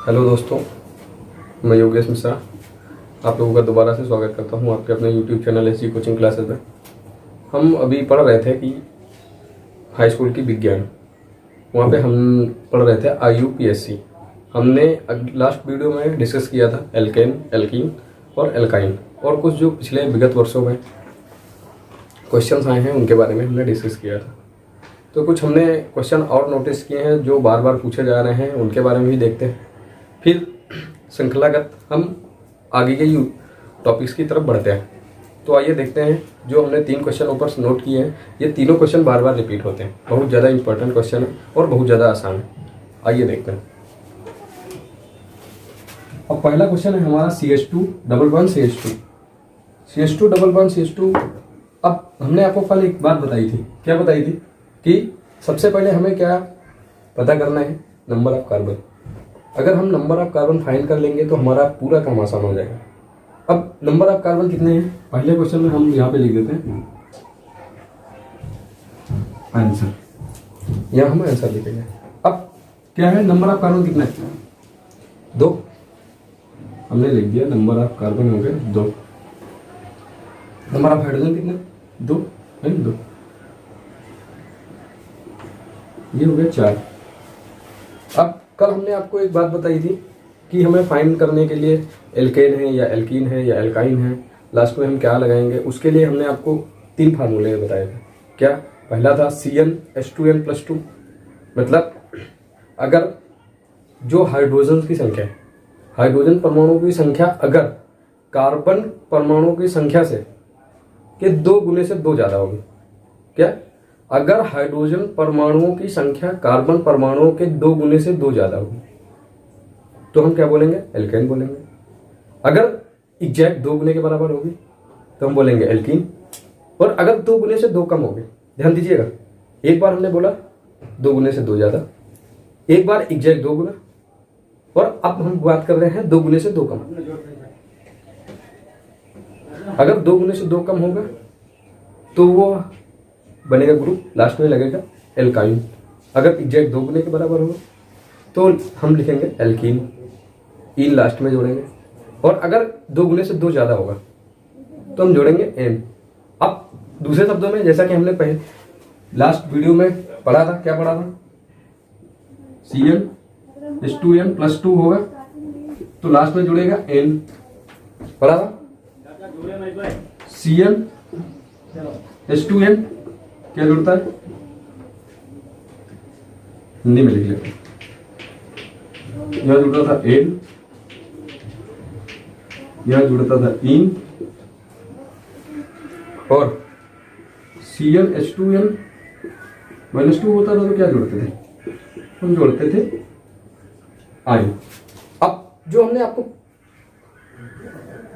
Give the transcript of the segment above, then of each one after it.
Hello दोस्तों, मैं योगेश मिश्रा आप लोगों का दोबारा से स्वागत करता हूं आपके अपने YouTube channel SG coaching classes में। हम अभी पढ़ रहे थे कि हाई स्कूल की विज्ञान, वहां पे हम पढ़ रहे थे IUPAC। हमने लास्ट वीडियो में डिस्कस किया था एल्केन, एल्कीन और एल्काइन, और कुछ जो पिछले विगत वर्षों में क्वेश्चन आए हैं उनके बारे में हमने डिस्कस किया था। तो कुछ हमने क्वेश्चन और नोटिस किए हैं जो बार बार पूछे जा रहे हैं, उनके बारे में भी देखते हैं। फिर श्रृंखलागत हम आगे के टॉपिक्स की तरफ बढ़ते हैं। तो आइए देखते हैं, जो हमने 3 क्वेश्चन ऊपर नोट किए हैं, ये तीनों क्वेश्चन बार बार रिपीट होते हैं। बहुत ज़्यादा इंपॉर्टेंट क्वेश्चन है और बहुत ज़्यादा आसान है। आइए देखते हैं। अब पहला क्वेश्चन है हमारा CH2 double bond CH2 double bond CH2। अब हमने आपको कल एक बात बताई थी, क्या बताई थी कि सबसे पहले हमें क्या पता करना है, नंबर ऑफ कार्बन। अगर हम नंबर ऑफ कार्बन फाइंड कर लेंगे तो हमारा पूरा काम आसान हो जाएगा। अब नंबर ऑफ कार्बन कितने हैं, पहले क्वेश्चन में हम यहाँ पे लिख देते हैं आंसर, यहाँ हम आंसर लिखेंगे। अब क्या है, नंबर ऑफ कार्बन कितना है, 2। हमने लिख दिया नंबर ऑफ कार्बन हो गए 2। नंबर ऑफ हाइड्रोजन कितने, 2 है ना, 2। ये हो गया 4। अब कल हमने आपको एक बात बताई थी कि हमें फाइंड करने के लिए एल्केन है या एल्कीन है या एल्काइन है, लास्ट में हम क्या लगाएंगे, उसके लिए हमने आपको 3 फार्मूले बताए थे। क्या, पहला था CnH2n+2, मतलब अगर जो हाइड्रोजन की संख्या है, हाइड्रोजन परमाणुओं की संख्या अगर कार्बन परमाणुओं की संख्या से के 2 गुने से 2 ज़्यादा होगी। क्या, अगर हाइड्रोजन परमाणुओं की संख्या कार्बन परमाणुओं के 2 गुने से 2 ज़्यादा होगी तो हम क्या बोलेंगे, एल्केन बोलेंगे। अगर एग्जैक्ट 2 गुने के बराबर होगी तो हम बोलेंगे एल्कीन। और अगर 2 गुने से 2 कम होगी, ध्यान दीजिएगा, एक बार हमने बोला 2 गुने से 2 ज़्यादा, एक बार एग्जैक्ट 2 गुना, और अब हम बात कर रहे हैं 2 गुने से 2 कम। अगर 2 गुने से 2 कम होगा तो वो बनेगा ग्रुप, लास्ट में लगेगा एल्काइन। अगर एग्जैक्ट 2 गुने के बराबर होगा तो हम लिखेंगे एल्कीन, इन लास्ट में जोड़ेंगे। और अगर 2 गुने से 2 ज़्यादा होगा तो हम जोड़ेंगे एन। अब दूसरे शब्दों में, जैसा कि हमने पहले लास्ट वीडियो में पढ़ा था, क्या पढ़ा था, CnH2n+2 होगा तो लास्ट में जुड़ेगा एन, पढ़ा था। CnH2n क्या जुड़ता है, हिंदी में लिख लेते हैं, यह जुड़ता था एन, यह जुड़ता था इन, और CnH2n-2 होता था तो क्या जोड़ते थे, हम जोड़ते थे आयन। अब जो हमने आपको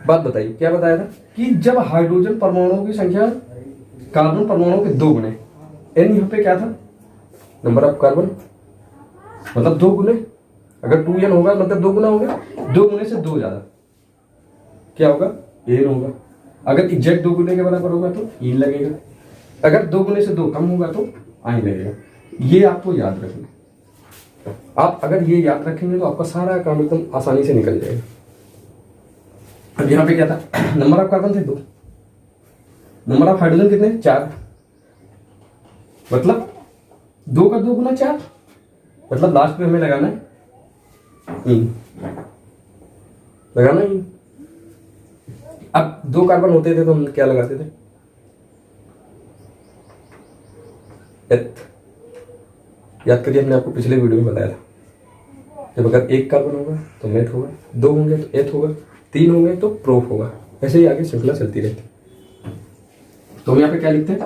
बात बताई, क्या बताया था कि जब हाइड्रोजन परमाणुओं की संख्या कार्बन परमाणुओं के 2 गुने, एन यहाँ पे क्या था, नंबर ऑफ कार्बन, मतलब 2 गुने, अगर 2n होगा मतलब 2 गुना होगा, 2 गुने से 2 ज्यादा क्या होगा, एन होगा। अगर एग्जैक्ट 2 गुने के बराबर होगा तो इन लगेगा, अगर 2 गुने से 2 कम होगा तो आइन लगेगा। ये आपको याद रखना, आप अगर ये याद रखेंगे तो आपका सारा काम एकदम आसानी से निकल जाएगा। अब यहाँ पे क्या था, नंबर ऑफ कार्बन थे 2, नंबर ऑफ हाइड्रोजन कितने, 4, मतलब 2 का 2 गुना 4, मतलब लास्ट में हमें लगाना है इन, लगाना इन। अब 2 कार्बन होते थे तो हम क्या लगाते थे, एथ। याद करिए, हमने आपको पिछले वीडियो में बताया था, जब अगर 1 कार्बन होगा तो मेथ होगा, 2 होंगे तो एथ होगा, 3 होंगे तो प्रोप होगा, ऐसे ही आगे श्रृंखला चलती रहती। तो हम यहाँ पे क्या लिखते हैं,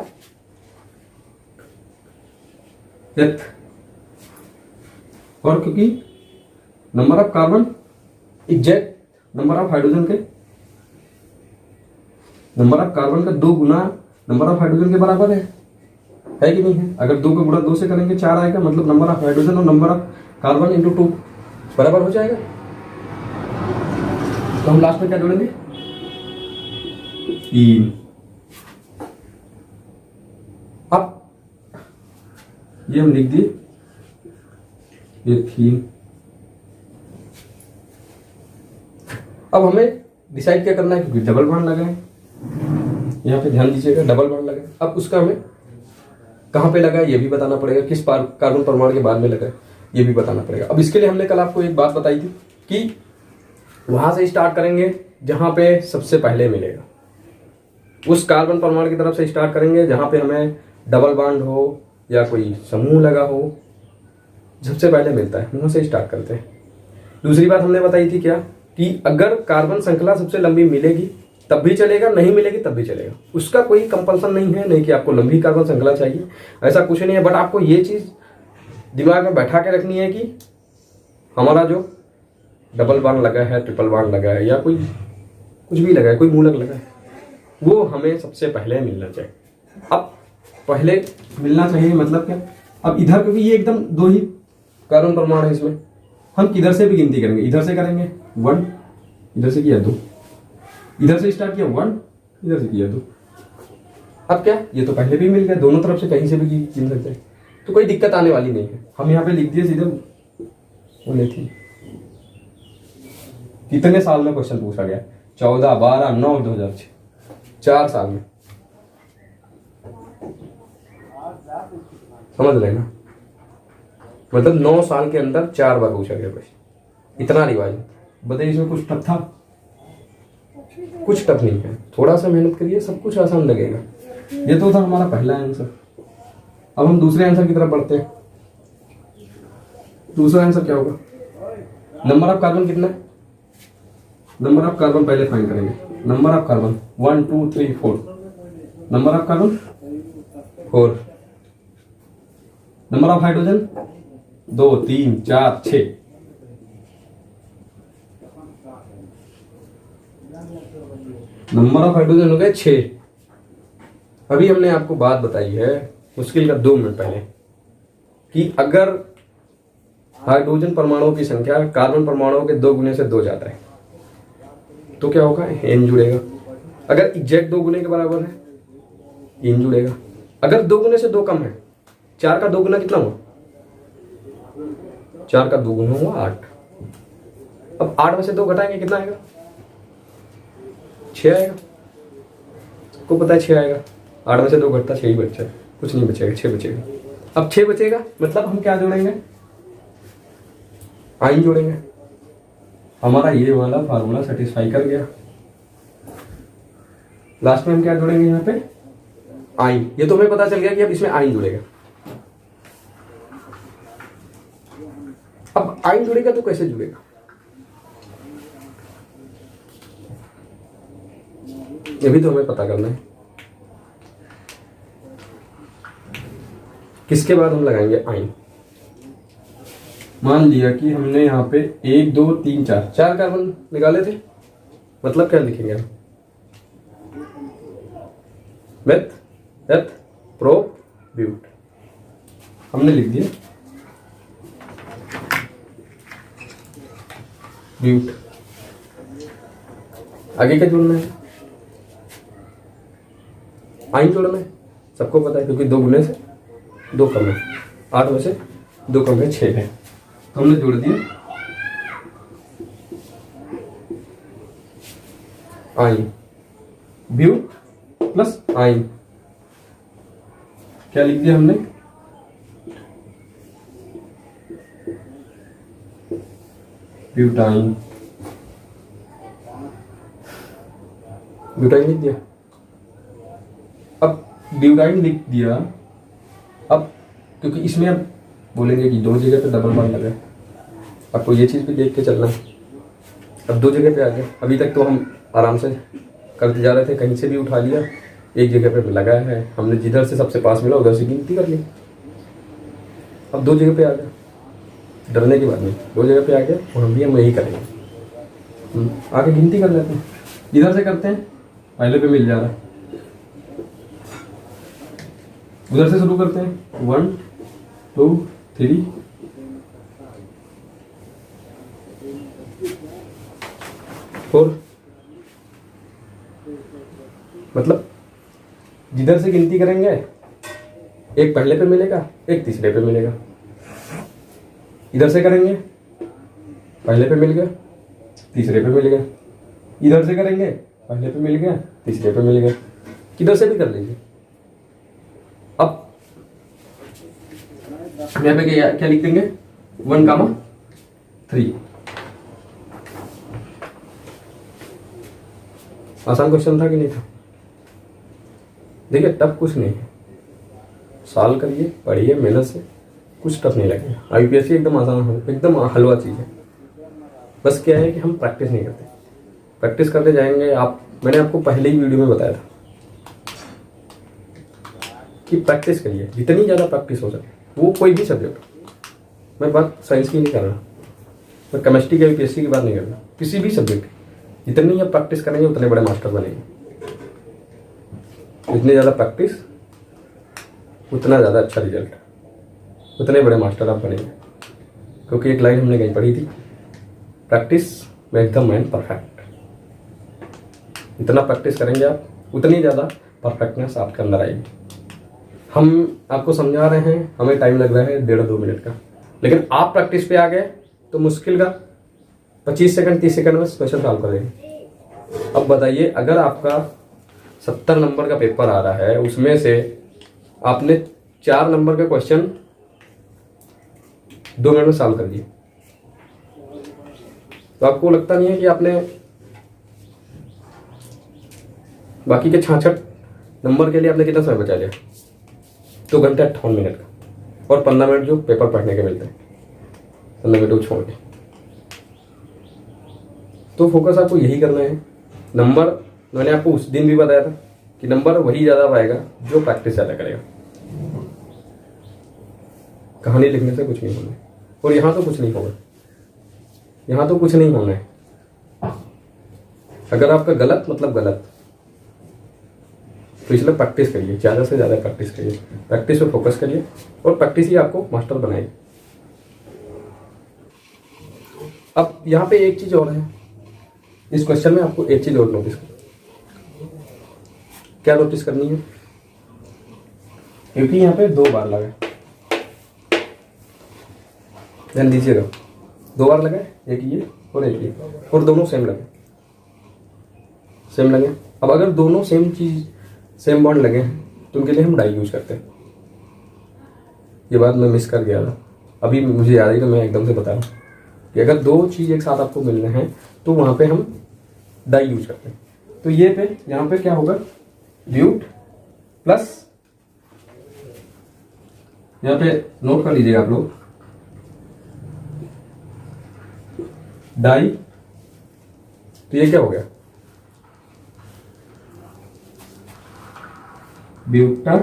एथ। और क्योंकि number of carbon exact number of hydrogen के, नंबर ऑफ कार्बन का 2 गुना नंबर ऑफ हाइड्रोजन के बराबर है कि नहीं है। अगर 2 का गुणा 2 से करेंगे 4 आएगा, मतलब नंबर ऑफ हाइड्रोजन और नंबर ऑफ कार्बन इंटू 2 बराबर हो जाएगा। तो हम लास्ट में क्या जोड़ेंगे, इन। अब ये हम लिख दिए, ये थीन, अब हमें डिसाइड क्या करना है, क्योंकि डबल बॉन्ड लगा है, यहाँ पे ध्यान दीजिएगा, डबल बॉन्ड लगा है। अब उसका हमें कहाँ पे लगा है ये भी बताना पड़ेगा, किस कार्बन परमाणु के बाद में लगा है ये भी बताना पड़ेगा। अब इसके लिए हमने कल आपको एक बात बताई थी कि वहां से स्टार्ट करेंगे जहां पे सबसे पहले मिलेगा, उस कार्बन परमाणु की तरफ से स्टार्ट करेंगे जहां पे हमें डबल बॉन्ड हो या कोई समूह लगा हो, सबसे पहले मिलता है वहां से स्टार्ट करते हैं। दूसरी बात हमने बताई थी क्या, कि अगर कार्बन श्रृंखला सबसे लंबी मिलेगी तब भी चलेगा, नहीं मिलेगी तब भी चलेगा, उसका कोई कंपल्सन नहीं है, नहीं कि आपको लंबी कार्बन श्रृंखला चाहिए, ऐसा कुछ नहीं है। बट आपको ये चीज दिमाग में बैठा के रखनी है कि हमारा जो डबल बॉन्ड लगा है, ट्रिपल बॉन्ड लगा है, या कोई कुछ भी लगा है, कोई मूलक लगा है, वो हमें सबसे पहले मिलना चाहिए। अब पहले मिलना चाहिए मतलब क्या, अब इधर क्योंकि ये एकदम दो ही कार्बन परमाणु है, इसमें हम किधर से भी गिनती करेंगे, इधर से करेंगे 1, इधर से किया 2, इधर से स्टार्ट किया 1, इधर से किया 2। अब क्या, ये तो पहले भी मिल गया, दोनों तरफ से कहीं से भी गिन सकते हैं, तो कोई दिक्कत आने वाली नहीं है। हम यहाँ पे लिख दिए सीधे बोले थी कितने साल में क्वेश्चन पूछा गया, 14, 12, 9, 2006, 4 साल में, समझ लेना, मतलब 9 साल के अंदर 4 बार पूछा गया क्वेश्चन, इतना रिवाइज। बताइए इसमें कुछ टफ था, कुछ टफ नहीं है, थोड़ा सा मेहनत करिए सब कुछ आसान लगेगा। ये तो था हमारा पहला आंसर। अब हम दूसरे आंसर की तरफ बढ़ते हैं। दूसरा आंसर क्या होगा, नंबर ऑफ कार्बन कितना है, नंबर ऑफ कार्बन पहले फाइंड करेंगे, number of carbon 1 2 3 4, number of carbon 4, number of hydrogen 2 3 4 6, number of hydrogen हो गए 6। अभी हमने आपको बात बताई है मुश्किल का 2 मिनट पहले कि अगर हाइड्रोजन परमाणुओं की संख्या कार्बन परमाणुओं के 2 गुने से 2 ज्यादा है तो क्या होगा, एन जुड़ेगा। अगर एग्जैक्ट 2 गुने के बराबर है एन जुड़ेगा। अगर 2 गुने से 2 कम है, 4 का 2 गुना कितना हुआ, 4 का 2 गुना हुआ 8। अब 8 में से 2 घटाएंगे कितना आएगा, 6 आएगा। को पता है 6 आएगा, 8 में से 2 घटता 6 ही बचा, कुछ नहीं बचेगा, 6 बचेगा। अब 6 बचेगा मतलब हम क्या जोड़ेंगे, आइन जोड़ेंगे। हमारा ये वाला फार्मूला सेटिस्फाई कर गया। लास्ट में हम क्या जोड़ेंगे यहाँ पे, आइन। ये तो हमें पता चल गया कि अब इसमें आइन जुड़ेगा। अब आइन जुड़ेगा तो कैसे जुड़ेगा, ये भी तो हमें पता करना है। किसके बाद हम लगाएंगे आइन। मान लिया कि हमने यहाँ पे 1 2 3 4 कार्बन निकाले थे, मतलब क्या लिखेंगे हम, मेथ एथ प्रोप ब्यूट, हमने लिख दिया ब्यूट। आगे क्या जोड़ना है, आइन जोड़ना है, सबको पता है क्योंकि 2 गुने से 2 कम है, 8 में से 2 कम है 6 है, तो हमने जोड़ दिया आइन। ब्यूट प्लस आइन क्या लिख दिया हमने, ब्यूटाइन। ब्यूटाइन लिख दिया। अब ब्यूटाइन लिख दिया, अब क्योंकि इसमें अब बोलेंगे कि 2 जगह पे डबल बॉन्ड लगा है, आपको ये चीज भी देख के चलना है। अब 2 जगह पे आ गया, अभी तक तो हम आराम से करते जा रहे थे, कहीं से भी उठा लिया, एक जगह पे लगाया है हमने, जिधर से सबसे पास मिला उधर से गिनती कर ली। अब 2 जगह पे आ गया, डरने की बात नहीं, 2 जगह पे आ गया और हम यही करेंगे, आगे गिनती कर लेते हैं। इधर से करते हैं, पहले पे मिल जा रहा है, उधर से शुरू करते हैं 1 2 3 4, मतलब जिधर से गिनती करेंगे एक पहले पे मिलेगा, एक तीसरे पे मिलेगा। इधर से करेंगे, पहले पे मिल गया, तीसरे पे मिल गया, इधर से करेंगे, पहले पे मिल गया, तीसरे पे मिल गया, किधर से भी कर लीजिए। अब यहाँ पे क्या लिख देंगे, 1,3। आसान क्वेश्चन था कि नहीं था? देखिए टफ कुछ नहीं है, सॉल्व करिए, पढ़िए मेहनत से, कुछ टफ नहीं लगेगा। यूपीएससी एकदम आसान है, एकदम हलवा चीज़ है। बस क्या है कि हम प्रैक्टिस नहीं करते, प्रैक्टिस करते जाएंगे। मैंने आपको पहले ही वीडियो में बताया था कि प्रैक्टिस करिए, जितनी ज़्यादा प्रैक्टिस हो सके, वो कोई भी सब्जेक्ट। मैं बात साइंस की नहीं कर रहा, मैं केमिस्ट्री की यूपीएससी की बात नहीं कर रहा, किसी भी सब्जेक्ट की जितनी आप प्रैक्टिस करेंगे उतने बड़े मास्टर बनेंगे। जितनी ज़्यादा प्रैक्टिस उतना ज़्यादा अच्छा रिजल्ट, उतने बड़े मास्टर आप बनेंगे। क्योंकि एक लाइन हमने कहीं पढ़ी थी, practice make the man perfect. जितना प्रैक्टिस करेंगे आप, उतनी ज़्यादा परफेक्टनेस आपके अंदर आएगी। हम आपको समझा रहे हैं, हमें टाइम लग रहा है 1.5-2 मिनट का, लेकिन आप प्रैक्टिस पे आ गए तो मुश्किल का 25 सेकंड 30 सेकंड में क्वेश्चन सॉल्व कर देंगे। अब बताइए, अगर आपका 70 नंबर का पेपर आ रहा है, उसमें से आपने 4 नंबर का क्वेश्चन 2 मिनट में सॉल्व कर दिए, तो आपको लगता नहीं है कि आपने बाकी के 66 नंबर के लिए आपने कितना समय बचा लिया? 2 घंटे 58 मिनट का, और 15 मिनट जो पेपर पढ़ने के मिलते हैं, 15 मिनट छोड़ के। तो फोकस आपको यही करना है। नंबर मैंने आपको उस दिन भी बताया था कि नंबर वही ज़्यादा पाएगा जो प्रैक्टिस ज़्यादा करेगा। कहानी लिखने से कुछ नहीं होना है, और यहाँ तो कुछ नहीं होगा, यहाँ तो कुछ नहीं होना है। अगर आपका गलत मतलब गलत, तो इसलिए प्रैक्टिस करिए, ज़्यादा से ज़्यादा प्रैक्टिस करिए, प्रैक्टिस पे फोकस करिए, और प्रैक्टिस ही आपको मास्टर बनाएगी। अब यहाँ पे एक चीज़ और है, इस क्वेश्चन में आपको एक चीज़ और नोटिस करनी। क्या नोटिस करनी है? क्योंकि यहाँ पे 2 बार लगा, ध्यान दीजिएगा, 2 बार लगा, एक ये और एक ये, और दोनों सेम लगे, सेम लगे। अब अगर दोनों सेम चीज़, सेम बॉन्ड लगे तो उनके लिए हम डाई यूज करते हैं। ये बात मैं मिस कर गया था, अभी मुझे याद है तो मैं एकदम से बता रहा हूँ कि अगर 2 चीज़ एक साथ आपको मिल रहे हैं तो वहाँ पे हम डाई यूज करते हैं। तो ये पे यहाँ पे क्या होगा, ब्यूट प्लस, यहाँ पे नोट कर लीजिएगा आप लोग, डाई। तो ये क्या हो गया, ब्यूटा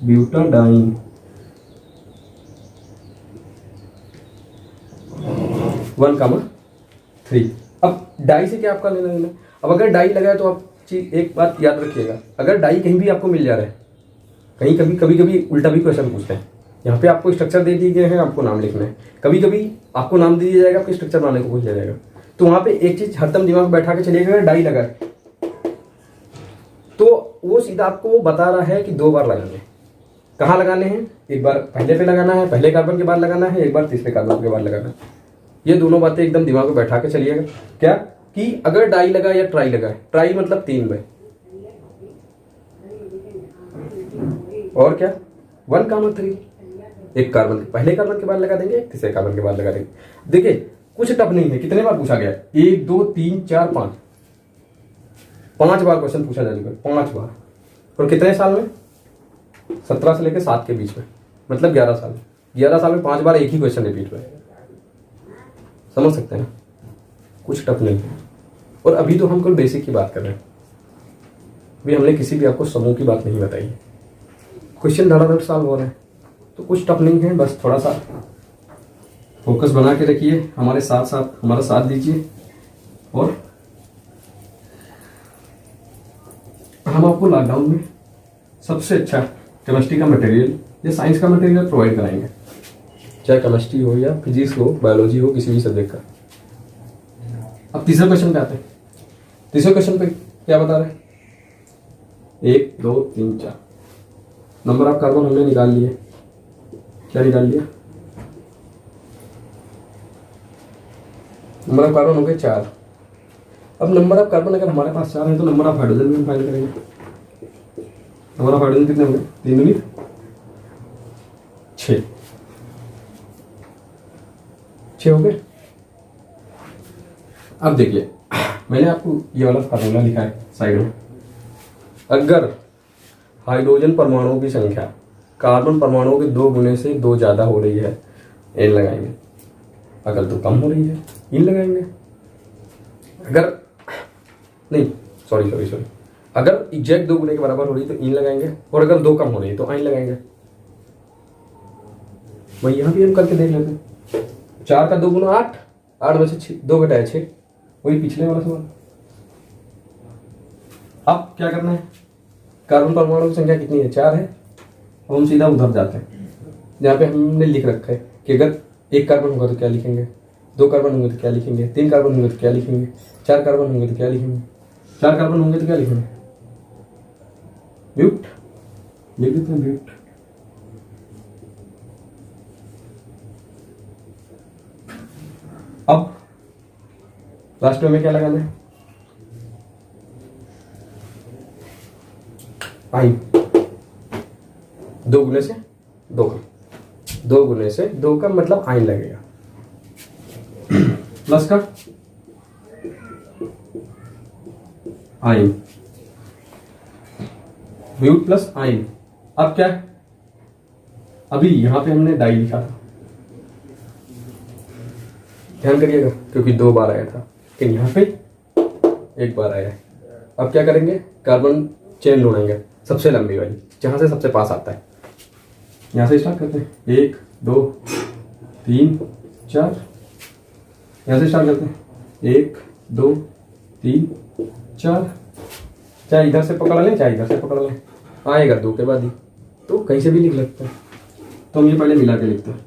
ब्यूटाडाइन, 1,3। अब डाई से क्या आपका लेना देना? अब अगर डाई लगा है तो आप चीज एक बात याद रखिएगा, अगर डाई कहीं भी आपको मिल जा रहा है, कहीं कभी कभी उल्टा भी क्वेश्चन पूछते हैं। यहाँ पे आपको स्ट्रक्चर दे दिए गए हैं, आपको नाम लिखना है, कभी कभी आपको नाम दे दिया जाएगा, आपको स्ट्रक्चर बनाने को पूछ दिया जाएगा। तो वहाँ पे एक चीज हरदम दिमाग में बैठा के चलिएगा, अगर डाई लगा है तो वो सीधा आपको बता रहा है कि 2 बार लगाने हैं। कहाँ लगाने हैं? एक बार पहले पे लगाना है, पहले कार्बन के बाद लगाना है, एक बार तीसरे कार्बन के बाद लगाना है। ये दोनों बातें एकदम दिमाग में बैठा के चलिएगा। क्या कि अगर डाई लगा या ट्राई लगा है, ट्राई मतलब 3 में, और क्या 1,3, एक कार्बन पहले कार्बन के बाद लगा देंगे, एक तीसरे कार्बन के बाद लगा देंगे। देखिए कुछ टफ नहीं है। कितने बार पूछा गया? 1 2 3 4 5, 5 बार क्वेश्चन पूछा जा चुका है, 5 बार। और कितने साल में? 17 से लेकर 7 के बीच में, मतलब 11 साल। 11 साल में 5 बार एक ही क्वेश्चन रिपीट हुआ है। समझ सकते हैं ना, कुछ टफ नहीं है। और अभी तो हम केवल बेसिक की बात कर रहे हैं, अभी हमने किसी भी आपको समूह की बात नहीं बताई। क्वेश्चन धड़ाधड़ सॉल्व हो रहे हैं, तो कुछ टफ नहीं है। बस थोड़ा सा फोकस बना के रखिए, हमारे साथ साथ हमारा साथ दीजिए, और हम आपको लॉकडाउन में सबसे अच्छा केमिस्ट्री का मटेरियल या साइंस का मटेरियल प्रोवाइड कराएंगे, चाहे केमिस्ट्री हो या फिजिक्स हो, बायोलॉजी हो, किसी भी सब्जेक्ट का। अब तीसरे क्वेश्चन पे आते हैं। तीसरे क्वेश्चन पे क्या बता रहे हैं? 1 2 3 4 नंबर ऑफ कार्बन हमने निकाल लिए, क्या निकाल लिया, नंबर ऑफ कार्बन हो गए 4। अब नंबर ऑफ कार्बन अगर हमारे पास 4 है तो नंबर ऑफ हाइड्रोजन भी हम फाइंड करेंगे। नंबर ऑफ हाइड्रोजन कितने होंगे, 3 दूनी 6 हो गए। अब देखिए मैंने आपको ये वाला फार्मूला लिखा है साइड में। अगर हाइड्रोजन परमाणुओं की संख्या कार्बन परमाणुओं के 2 गुने से 2 ज़्यादा हो रही है, एन लगाएंगे। अगर 2 कम हो रही है, इन लगाएंगे। अगर नहीं सॉरी अगर एग्जैक्ट 2 गुने के बराबर हो रही है तो इन लगाएंगे, और अगर 2 कम हो रही है तो आइन लगाएंगे। वही यहाँ भी हम करके देख लेते हैं। 4 का 2 गुना 8, 8 में से 2 घटाया 6, वही पिछले वाला सवाल। अब क्या करना है, कार्बन परमाणु की संख्या कितनी है, 4 है। अब हम सीधा उधर जाते हैं जहाँ पे हमने लिख रखा है कि अगर 1 कार्बन होगा तो क्या लिखेंगे, 2 कार्बन होंगे तो क्या लिखेंगे, 3 कार्बन होंगे तो क्या लिखेंगे, 4 कार्बन होंगे तो क्या लिखेंगे, 4 कार्बन होंगे तो क्या लिखेंगे, ब्यूट लिख देते हैं, ब्यूट। अब लास्ट में हमें क्या लगाना है, आइन। 2 गुने से 2 का, 2 गुने से 2 का मतलब आइन लगेगा। प्लस का आइन, ब्यूट प्लस आइन। अब क्या है, अभी यहां पे हमने डाई लिखा था, ध्यान करिएगा क्योंकि 2 बार आया था, लेकिन यहां पे 1 बार आया है। अब क्या करेंगे, कार्बन चेन ढूंढेंगे सबसे लंबी वाली, जहां से सबसे पास आता है। यहां से स्टार्ट करते हैं, 1 2 3 4, यहां से स्टार्ट करते हैं, 1 2 3 4। चाहे इधर से पकड़ लें चाहे इधर से पकड़ लें, आएगा 2 के बाद ही, तो कहीं से भी लिख सकते हैं। तो हम ये पहले मिला के लिखते हैं,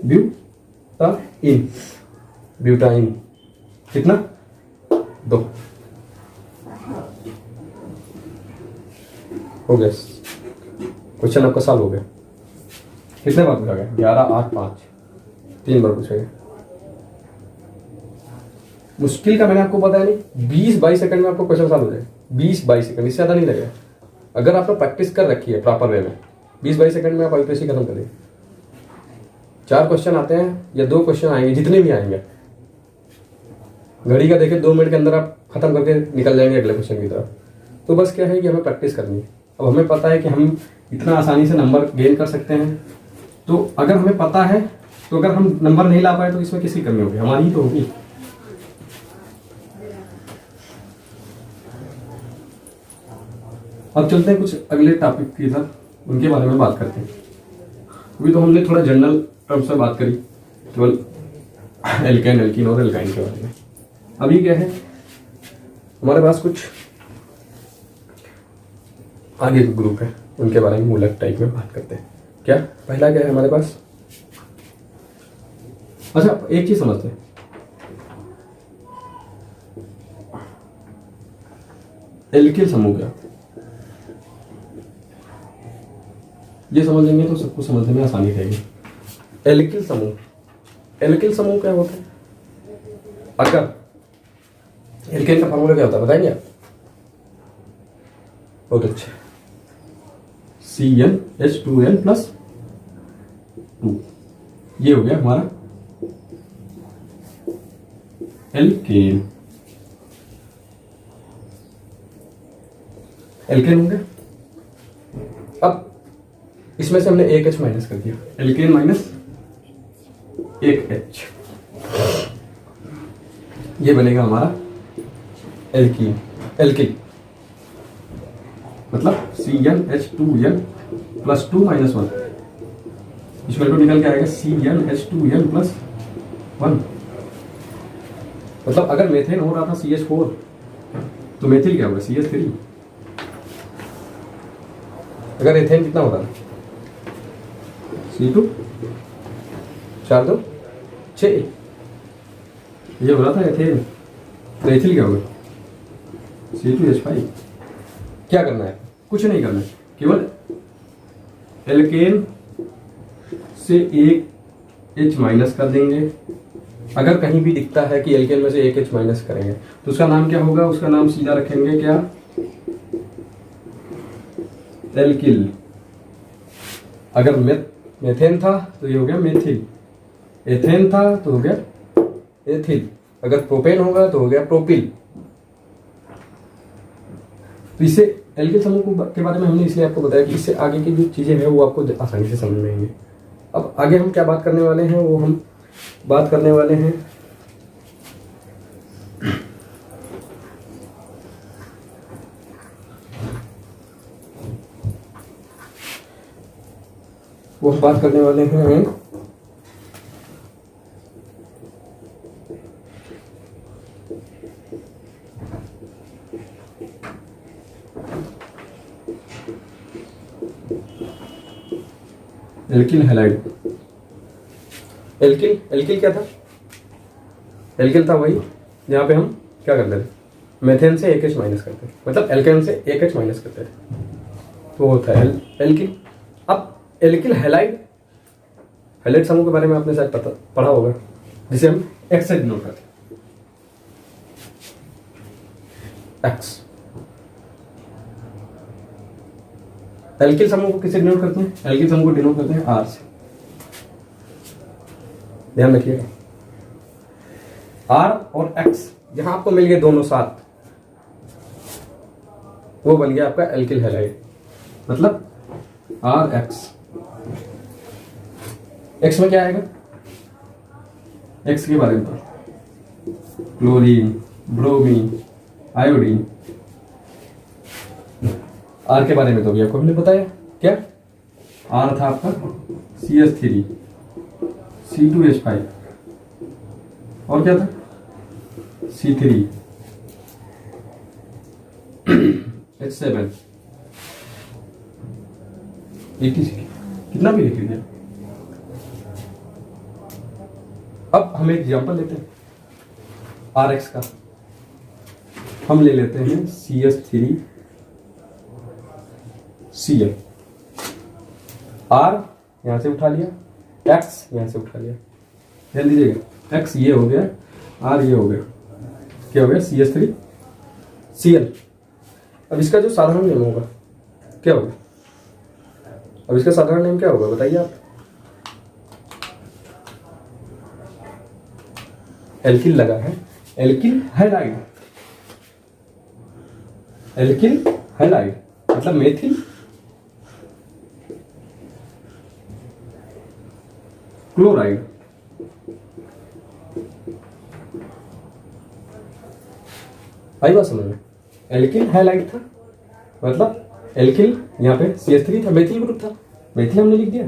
ब्यूटाइन, ब्यूटाइन कितना, 2 हो गया। क्वेश्चन आपका सॉल्व हो गया। कितने बार पूछा गया, 11 8 5, 3 बार पूछा गया। मुश्किल का मैंने आपको बताया नहीं, 20-22 सेकंड में आपको क्वेश्चन सॉल्व हो जाएगा। 20-22 सेकंड, इससे ज़्यादा नहीं लगेगा। अगर आपने प्रैक्टिस कर रखी है प्रॉपर वे में, 20-22 सेकंड में आप यूपीएससी खत्म करेंगे। 4 क्वेश्चन आते हैं या 2 क्वेश्चन आएंगे, जितने भी आएंगे घड़ी का देखें 2 मिनट के अंदर आप खत्म करके निकल जाएंगे अगले क्वेश्चन की तरफ। तो बस क्या है कि हमें प्रैक्टिस करनी है। अब हमें पता है कि हम इतना आसानी से नंबर गेन कर सकते हैं, तो अगर हमें पता है तो अगर हम नंबर नहीं ला पाए तो इसमें किसकी कमी होगी, हमारी ही तो होगी। अब चलते हैं कुछ अगले टॉपिक की तरफ, उनके बारे में बात करते हैं। अभी तो हमने थोड़ा जनरल टर्म्स में बात करी, केवल एल्केन एल्कीन और एल्काइन के बारे में। अभी क्या है हमारे पास कुछ आगे के ग्रुप है, उनके बारे में मूलक टाइप में बात करते हैं। क्या पहला क्या है हमारे पास, अच्छा एक चीज समझते हैं, एल्किल समूह क्या, ये समझ लेंगे तो सबको समझने में आसानी रहेगी। एल्किल समूह, एल्किल समूह क्या होता है, अगर एल्केन का फार्मूला क्या होता है बताएंगे आप, बहुत अच्छा, CnH2n+2, ये हो गया हमारा एल्केन। एल्केन हो गया। अब इसमें से हमने एक H माइनस कर दिया, एल्केन माइनस एक H, ये बनेगा हमारा एल्कीन। एल्किल मतलब CnH2n+2 - 1, इसमें तो निकल के आएगा CnH2n+1। मतलब अगर मेथेन हो रहा था CH4 तो मेथिल क्या होगा CH3। अगर एथेन कितना होता है C2 4 2 6, ये हो रहा था एथेन, तो एथिल क्या होगा C2H5। क्या करना है, कुछ नहीं करना है, केवल एल्केन से एक H माइनस कर देंगे। अगर कहीं भी दिखता है कि एल्केन में से एक H माइनस करेंगे तो उसका नाम क्या होगा? उसका नाम सीधा रखेंगे क्या? एल्किल। अगर मेथेन था तो ये हो गया मेथिल, एथेन था तो हो गया एथिल, अगर प्रोपेन होगा तो हो गया प्रोपिल। तो इससे एल्किल समूह के बारे में हमने इसलिए आपको बताया कि इससे आगे की जो चीजें हैं वो आपको आसानी से समझ में आएंगी। अब आगे हम क्या बात करने वाले हैं? वो हम बात करने वाले हैं एल्किल हैलाइड। एल्किल एल्किल क्या था? एल्किल था वही जहाँ पे हम क्या करते थे? मेथेन से एक H माइनस करते थे, मतलब एल्केन से एक H माइनस करते थे, तो होता है एल्किल। अब एल्किल हैलाइड, हैलाइड समूह के बारे में आपने शायद पढ़ा होगा, जिसे हम एक्स से डिनोट करते हैं, एक्स। एल्किल समूह को किससे डिनोट करते हैं? एल्किल समूह को डिनोट करते हैं आर से। ध्यान रखिएगा, आर और एक्स जहां आपको मिल गए दोनों साथ, वो बन गया आपका एल्किल हैलाइड। मतलब आर एक्स। एक्स में क्या आएगा? एक्स के बारे में क्लोरीन, ब्रोमीन, आयोडीन। आर के बारे में तो अभी आपको हमने बताया, क्या आर था आपका CH3, C2H5 और क्या था C3, H7, etc। कितना भी लिख लीजिए। अब हम एक एग्जांपल लेते हैं RX का। हम ले लेते हैं CH3 Cl। R यहां से उठा लिया, X यहां से उठा लिया। ध्यान दीजिएगा, X ये हो गया, R ये हो गया, क्या हो गया? CH3 Cl। अब इसका जो साधारण नेम होगा क्या होगा? अब इसका साधारण नेम क्या होगा बताइए आप? एल्किल लगा है, एल्किल हैलाइड। एल्किल हैलाइड मतलब मेथिल क्लोराइड। आई बात समझ में? एल्किल हैलाइड था, मतलब एल्किल यहाँ पे CH3 था, मेथिल ग्रुप था, मेथिल हमने लिख दिया।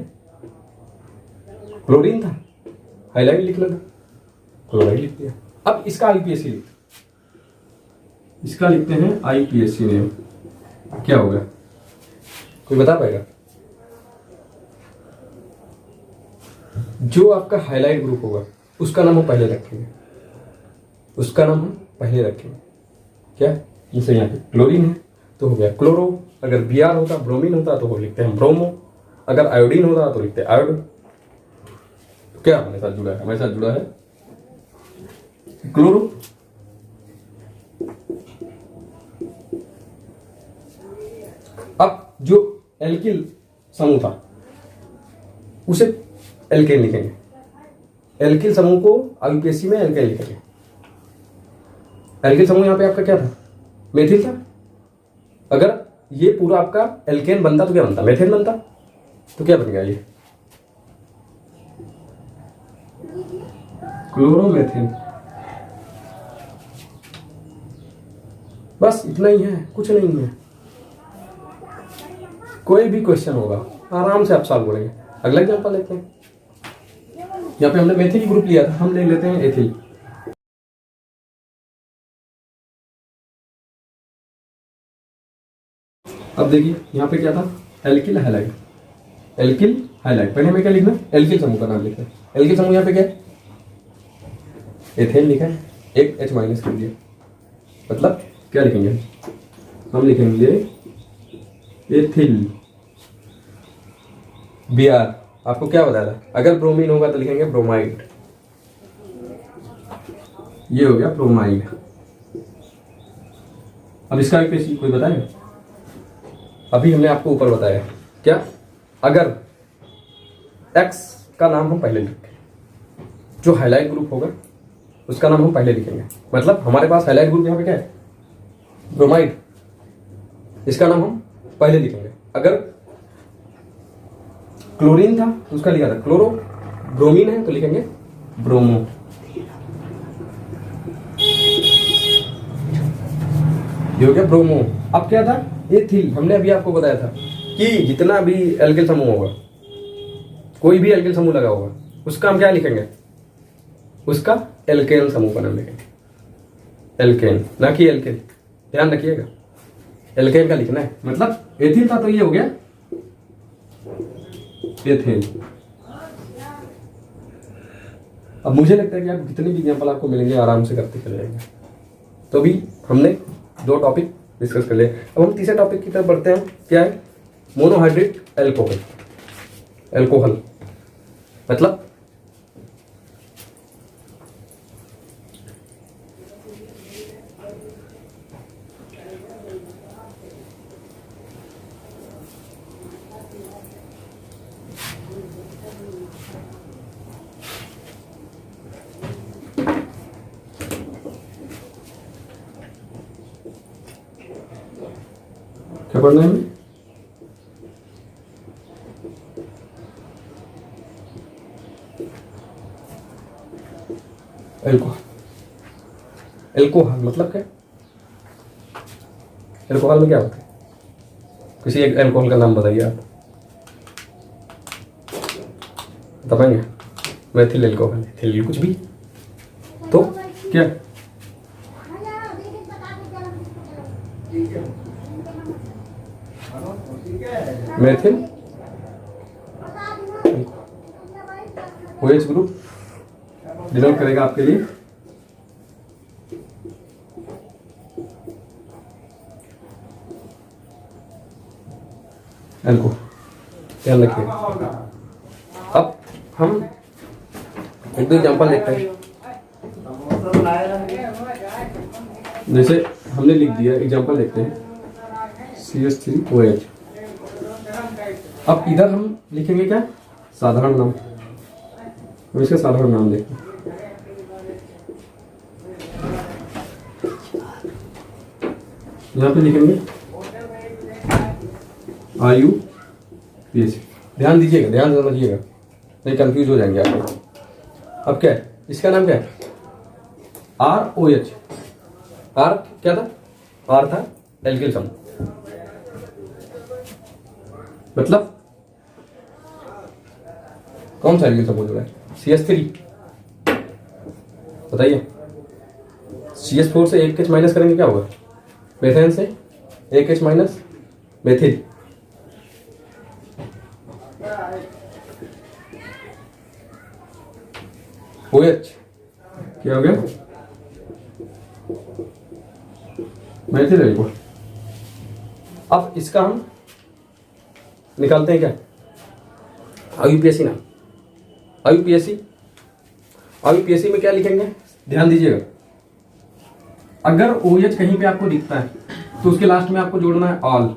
क्लोरीन था, हैलाइड लिख लगा, क्लोराइड लिख दिया। अब इसका IPSC लिखते, इसका लिखते हैं IPSC नेम। क्या होगा? कोई बता पाएगा? जो आपका हाइलाइट ग्रुप होगा उसका नाम हम पहले रखेंगे, उसका नाम हम पहले रखेंगे। क्या? जैसे यहाँ पे क्लोरीन है तो हो गया क्लोरो, अगर Br होता, ब्रोमीन होता तो वो लिखते हैं ब्रोमो, अगर आयोडीन होता तो लिखते हैं आयोडो। क्या हमारे साथ जुड़ा है? हमारे साथ जुड़ा है क्लोरो। अब जो एल्किल समूह था उसे एल्केन लिखेंगे, एल्किल समूह को IUPAC में एल्केन लिखेंगे। एल्किल समूह यहां पे आपका क्या था? मेथिल था। अगर ये पूरा आपका एल्केन बनता तो क्या बनता? मेथेन बनता। तो क्या बन गया ये? क्लोरोमेथेन। बस इतना ही है, कुछ नहीं है। कोई भी क्वेश्चन होगा आराम से आप सॉल्व करेंगे। अगला एग्जांपल लेते हैं। यहाँ पे हमने मेथिल ग्रुप लिया था, हम ले लेते हैं एथिल। अब देखिए यहाँ पे क्या था? Alkyl halide. एल्किल हैलाइड पहले हमें क्या लिखना है? एल्किल समूह का नाम लिखना है। एल्किल समूह यहाँ पे क्या है? एथेन लिखा है, एक H माइनस कर दिया, मतलब क्या लिखेंगे? हम लिखेंगे एथिल। B are. आपको क्या बताया था, अगर ब्रोमीन होगा तो लिखेंगे ब्रोमाइड। ये हो गया ब्रोमाइड। अब इसका यूपीएससी कोई बताएगा? अभी हमने आपको ऊपर बताया क्या, अगर एक्स का नाम हम पहले लिखें, जो हाईलाइट ग्रुप होगा उसका नाम हम पहले लिखेंगे। मतलब हमारे पास हाईलाइट ग्रुप यहाँ पे क्या है, ब्रोमाइड, इसका नाम हम पहले लिखेंगे। अगर क्लोरीन था तो उसका लिखा था क्लोरो, ब्रोमीन है तो लिखेंगे ब्रोमो। ये हो गया ब्रोमो। अब क्या था, एथिल। हमने अभी आपको बताया था कि जितना भी एल्किल समूह होगा, कोई भी एल्किल समूह लगा होगा, उसका हम क्या लिखेंगे, उसका एल्केन समूह का नाम लिखेंगे। एल्केन, ना कि एल्किल, ध्यान रखिएगा, एल्केन का लिखना है। मतलब एथिल था तो ये हो गया एथेन। अब मुझे लगता है कि आप जितने भी एग्जाम्पल आपको मिलेंगे आराम से करते चले जाएंगे। तो अभी हमने 2 टॉपिक डिस्कस कर लिए। अब हम तीसरे टॉपिक की तरफ बढ़ते हैं। क्या है, मोनोहाइड्रेट एल्कोहल। एल्कोहल मतलब क्या पढ़ना है हमें, एल्कोहल। एल्कोहल मतलब क्या, एल्कोहल में क्या होता है, किसी एक एल्कोहल का नाम बताइए आप, बता पाएंगे? मैथिल एल्कोहल, एथिल, कुछ भी। तो क्या, मैथिल OH ग्रुप डिनोट करेगा आपके लिए एल्को, ध्यान रखिए। अब हम एक दो एग्जाम्पल देखते हैं। जैसे हमने लिख दिया, एग्जाम्पल देखते हैं, CH3OH। अब इधर हम लिखेंगे क्या, साधारण नाम। हम इसका साधारण नाम देखते हैं। यहाँ पे लिखेंगे IUPAC। ध्यान दीजिएगा, ध्यान से समझिएगा, नहीं कंफ्यूज हो जाएंगे आप। अब क्या है, इसका नाम क्या है, ROH। R क्या था, R था एल्किल समूह। मतलब कौन सा एल्किल समूह जुड़ा है, CH3। बताइए, CH4 से एक H माइनस करेंगे क्या होगा, मेथेन से एक H माइनस मेथिल। OH क्या हो गया, मेथिल एल्कोहल। अब इसका हम निकालते हैं क्या, IUPAC नाम। IUPAC में क्या लिखेंगे, ध्यान दीजिएगा। अगर OH कहीं पे आपको दिखता है तो उसके लास्ट में आपको जोड़ना है ऑल।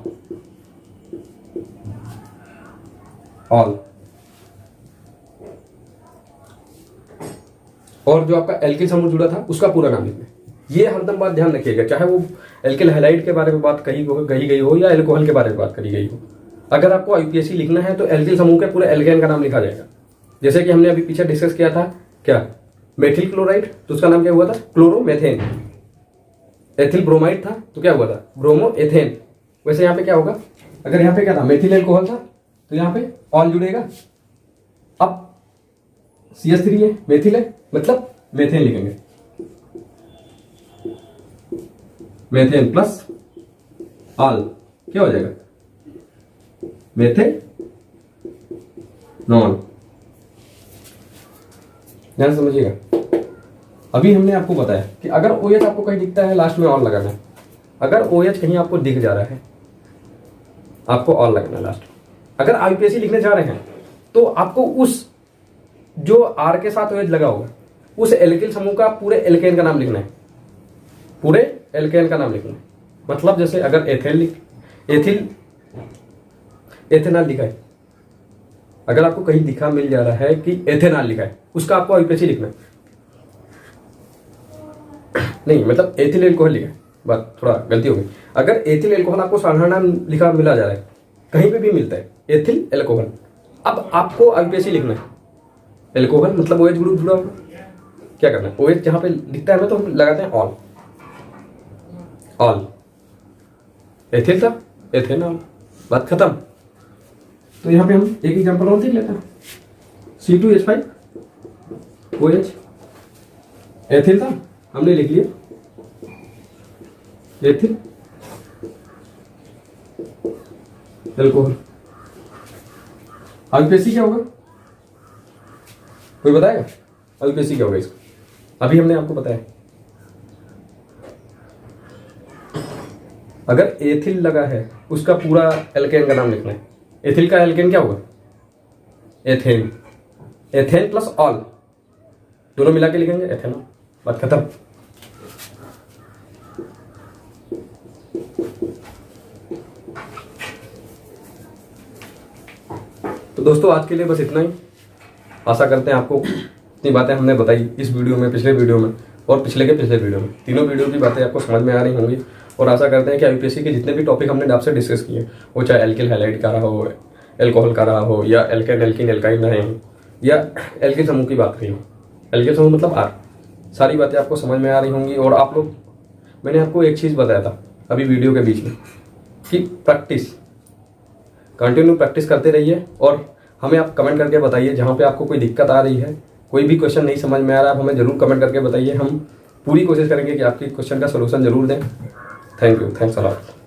और जो आपका एल्किल समूह जुड़ा था उसका पूरा नाम लिखना है। ये हरदम बात ध्यान रखिएगा, चाहे वो एल्किल हैलाइड के बारे में बात कही गई हो या एल्कोहल के बारे में बात करी गई हो। अगर आपको IUPAC लिखना है तो एल्किल समूह के पूरे एल्केन का नाम लिखा जाएगा। जैसे कि हमने अभी पीछे डिस्कस किया था क्या, मेथिल क्लोराइड, तो उसका नाम क्या हुआ था, क्लोरोमेथेन। एथिल ब्रोमाइड था तो क्या हुआ था, ब्रोमो एथेन। वैसे यहाँ पे क्या होगा, अगर यहाँ पे क्या था, मेथिल एल्कोहल था तो यहाँ पे ऑल जुड़ेगा। अब CH3 है, मेथिल है, मतलब मेथेन लिखेंगे, मेथेन प्लस ऑल क्या हो जाएगा, मेथेनॉल। ध्यान समझिएगा। अभी हमने आपको बताया कि अगर OH आपको कहीं दिखता है लास्ट में ऑल लगाना है। अगर OH कहीं आपको दिख जा रहा है आपको ऑल लगाना है लास्ट। अगर IUPAC लिखने जा रहे हैं तो आपको उस जो R के साथ OH लगा होगा उस एल्किल समूह का पूरे एल्केन का नाम लिखना है, पूरे एल्केन का नाम लिखना है। मतलब जैसे अगर एथेनॉल लिखा है, अगर आपको कहीं दिखा मिल जा रहा है कि एथेनॉल लिखा है, उसका आपको आईयूपीएसी लिखना है। नहीं मतलब एथिल एल्कोहल लिखा है, बात थोड़ा गलती हो गई। अगर एथिल एल्कोहल आपको साधारण नाम लिखा मिला जा रहा है, कहीं पे भी मिलता है एथिल एल्कोहल, अब आपको आईयूपीएसी लिखना है। एल्कोहल मतलब OH ग्रुप जुड़ा होगा, क्या करना है, OH जहां पे लिखता है ना तो हम लगाते हैं ऑल, ऑल एथिल था एथेनॉल, बात खत्म। तो यहाँ पे हम एक एग्जांपल और देख लेते हैं, C2H5OH एथिल था, हमने लिख लिया एथिल एल्कोहल। आईयूपीएसी क्या होगा, कोई बताएगा आईयूपीएसी क्या होगा इसका? अभी हमने आपको बताया, अगर एथिल लगा है उसका पूरा एल्केन का नाम लिखना है। एथिल का एल्केन क्या होगा, एथेन, एथेन प्लस ऑल दोनों मिला के लिखेंगे एथेनॉल, बात खत्म। तो दोस्तों आज के लिए बस इतना ही। आशा करते हैं आपको इतनी बातें हमने बताई इस वीडियो में, पिछले वीडियो में और पिछले के पिछले वीडियो में, तीनों वीडियो की बातें आपको समझ में आ रही होंगी। और आशा करते हैं कि आईयूपीएसी के जितने भी टॉपिक हमने आपसे डिस्कस किए, वो चाहे एल्किल हैलाइड का रहा हो, एल्कोहल का रहा हो, या एल्केन एल्किन एल्काइन रहे हो, या एल्किल समूह की बात रही हो, एल्किल समूह मतलब R, सारी बातें आपको समझ में आ रही होंगी। और आप लोग, मैंने आपको एक चीज़ बताया था अभी वीडियो के बीच में कि प्रैक्टिस, कंटिन्यू प्रैक्टिस करते रहिए और हमें आप कमेंट करके बताइए जहाँ पे आपको कोई दिक्कत आ रही है, कोई भी क्वेश्चन नहीं समझ में आ रहा है, आप हमें ज़रूर कमेंट करके बताइए। हम पूरी कोशिश करेंगे कि आपकी क्वेश्चन का सलूशन ज़रूर दें। Thank you, thanks a lot.